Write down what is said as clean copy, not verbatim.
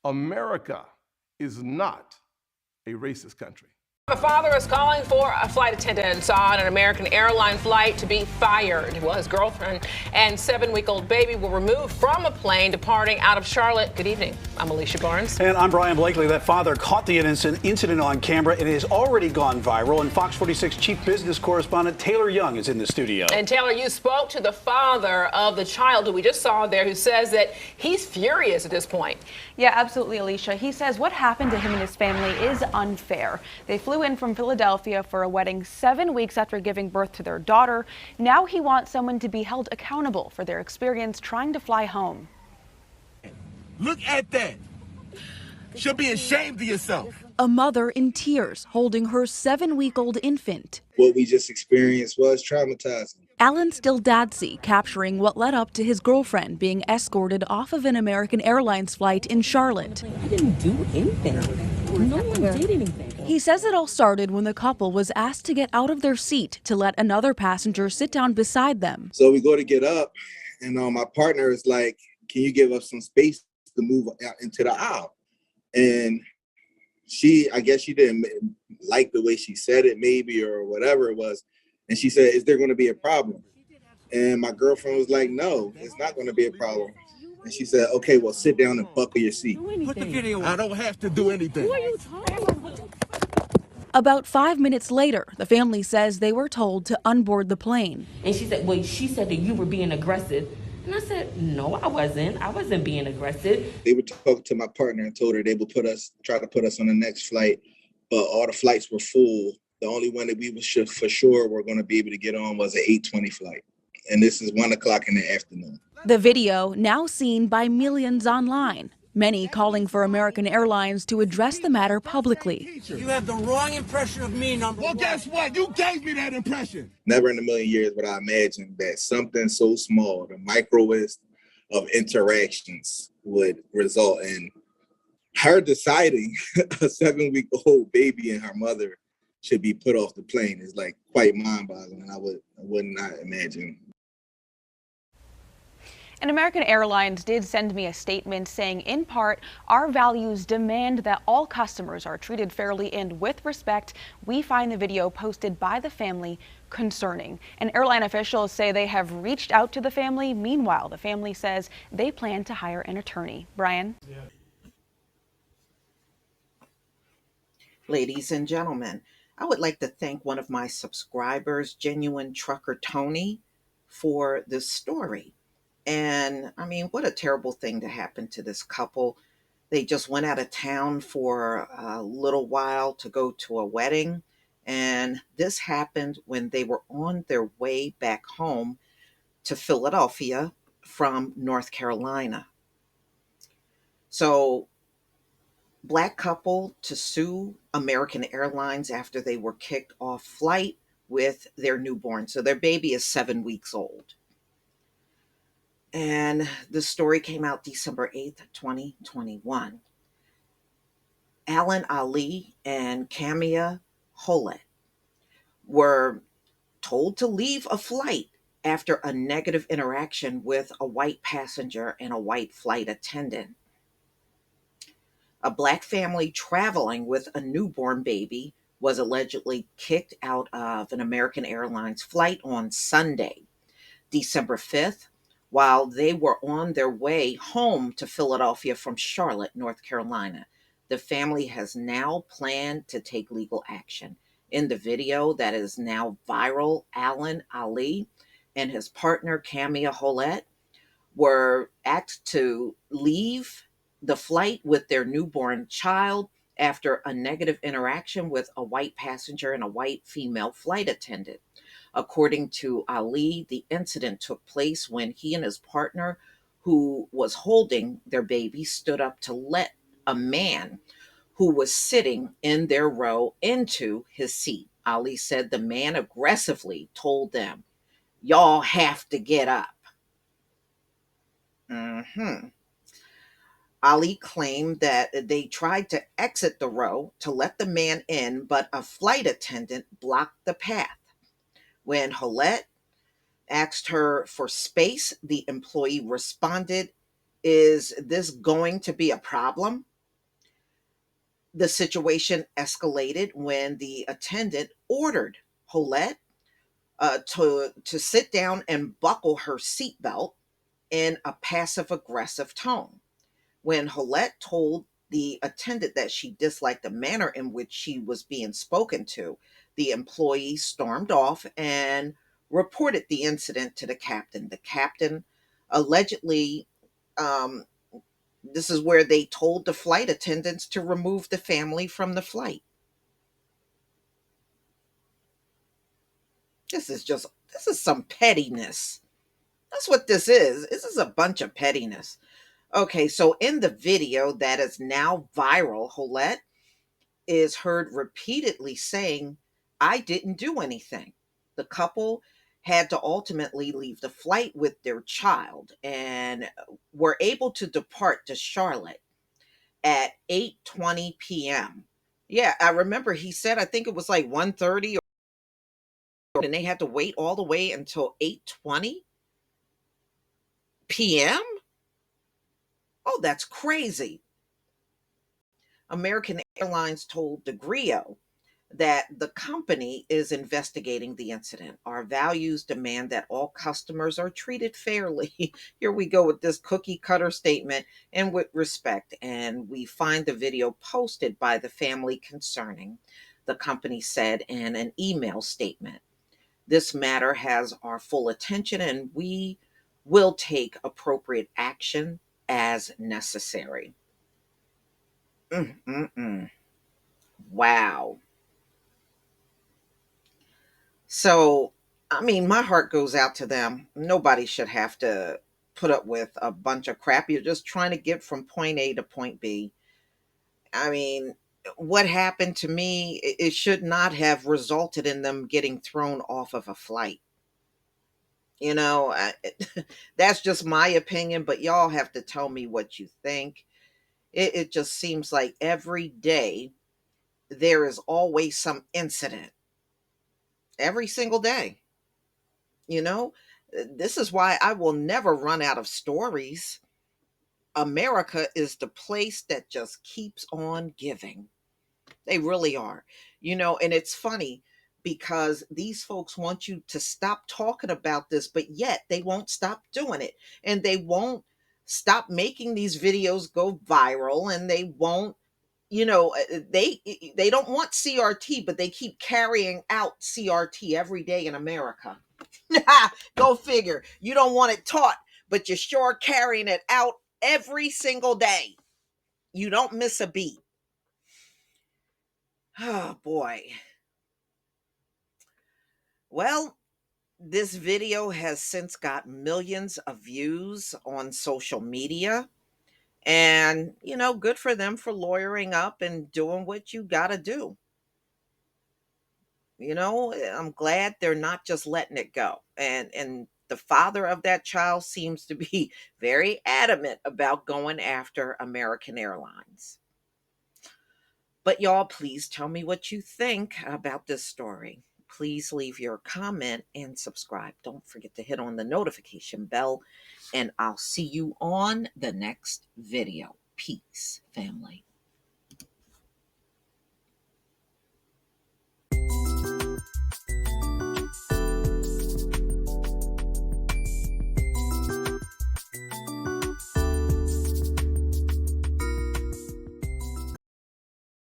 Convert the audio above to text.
America is not a racist country. A father is calling for a flight attendant on an American-Airlines flight to be fired. Well, his girlfriend and 7-week-old baby were removed from a plane departing out of Charlotte. Good evening. I'm Alicia Barnes. And I'm Brian Blakely. That father caught the incident on camera. It has already gone viral. And Fox 46 chief business correspondent Taylor Young is in the studio. And Taylor, you spoke to the father of the child who we just saw there, who says that he's furious at this point. Yeah, absolutely, Alicia. He says what happened to him and his family is unfair. They flew in from Philadelphia for a wedding 7 weeks after giving birth to their daughter. Now he wants someone to be held accountable for their experience trying to fly home. Look at that. Should be ashamed of yourself. A mother in tears holding her 7-week-old infant. What we just experienced was traumatizing. Alan Stildadsey capturing what led up to his girlfriend being escorted off of an American-Airlines flight in Charlotte. I didn't do anything. No one did anything. He says it all started when the couple was asked to get out of their seat to let another passenger sit down beside them. So we go to get up, and my partner is like, can you give us some space to move out into the aisle? And I guess she didn't like the way she said it, maybe, or whatever it was. And she said, is there going to be a problem? And my girlfriend was like, no, it's not going to be a problem. And she said, okay, well, sit down and buckle your seat. Put the video on. I don't have to do anything. Who are you talking about? About 5 minutes later, the family says they were told to unboard the plane. And she said, well, she said that you were being aggressive. And I said, no, I wasn't. I wasn't being aggressive. They would talk to my partner and told her they would try to put us on the next flight, but all the flights were full. The only one that we for sure were going to be able to get on was an 8:20 flight. And this is 1 o'clock in the afternoon. The video now seen by millions online, many calling for American-Airlines to address the matter publicly. You have the wrong impression of me, number one. Well, guess what? You gave me that impression. Never in a million years would I imagine that something so small, the microwest of interactions, would result in her deciding a 7-week-old baby and her mother should be put off the plane. Is like quite mind-boggling. I would not imagine. And American Airlines did send me a statement saying, in part, our values demand that all customers are treated fairly and with respect. We find the video posted by the family concerning. And airline officials say they have reached out to the family. Meanwhile, the family says they plan to hire an attorney. Brian? Ladies and gentlemen, I would like to thank one of my subscribers, Genuine Trucker Tony, for this story. And I mean, what a terrible thing to happen to this couple. They just went out of town for a little while to go to a wedding. And this happened when they were on their way back home to Philadelphia from North Carolina. So, Black couple to sue American Airlines after they were kicked off flight with their newborn. So their baby is 7 weeks old. And the story came out December 8th, 2021. Alan Ali and Camilla Hollet were told to leave a flight after a negative interaction with a white passenger and a white flight attendant. A Black family traveling with a newborn baby was allegedly kicked out of an American Airlines flight on Sunday, December 5th, while they were on their way home to Philadelphia from Charlotte, North Carolina. The family has now planned to take legal action. In the video that is now viral, Alan Ali and his partner, Camilla Hollet, were asked to leave the flight with their newborn child after a negative interaction with a white passenger and a white female flight attendant. According to Ali, the incident took place when he and his partner, who was holding their baby, stood up to let a man who was sitting in their row into his seat. Ali said the man aggressively told them, "Y'all have to get up." Ali claimed that they tried to exit the row to let the man in, but a flight attendant blocked the path. When Hollet asked her for space, the employee responded, "Is this going to be a problem?" The situation escalated when the attendant ordered Holette to sit down and buckle her seatbelt in a passive aggressive tone. When Holette told the attendant that she disliked the manner in which she was being spoken to, the employee stormed off and reported the incident to the captain. The captain allegedly, um, this is where they told the flight attendants to remove the family from the flight. This is some pettiness. That's what this is. This is a bunch of pettiness. Okay, so in the video that is now viral, Holette is heard repeatedly saying, "I didn't do anything." The couple had to ultimately leave the flight with their child and were able to depart to Charlotte at 8:20 p.m. Yeah, I remember he said I think it was like 1:30 and they had to wait all the way until 8:20 p.m. Oh, that's crazy. American Airlines told DeGrio that the company is investigating the incident. Our values demand that all customers are treated fairly. Here we go with this cookie cutter statement and with respect. And we find the video posted by the family concerning, the company said in an email statement. This matter has our full attention and we will take appropriate action as necessary. Mm-mm-mm. Wow. So, I mean, my heart goes out to them. Nobody should have to put up with a bunch of crap. You're just trying to get from point A to point B. I mean, what happened to me, it should not have resulted in them getting thrown off of a flight. You know, that's just my opinion, but y'all have to tell me what you think. It just seems like every day there is always some incident, every single day. You know, this is why I will never run out of stories. America is the place that just keeps on giving. They really are. You know, and it's funny because these folks want you to stop talking about this, but yet they won't stop doing it. And they won't stop making these videos go viral and they won't, you know, they don't want CRT, but they keep carrying out CRT every day in America. Go figure. You don't want it taught, but you're sure carrying it out every single day. You don't miss a beat. Oh boy. Well, this video has since got millions of views on social media. And, you know, good for them for lawyering up and doing what you got to do. You know, I'm glad they're not just letting it go. And the father of that child seems to be very adamant about going after American Airlines. But y'all, please tell me what you think about this story. Please leave your comment and subscribe. Don't forget to hit on the notification bell, and I'll see you on the next video. Peace, family.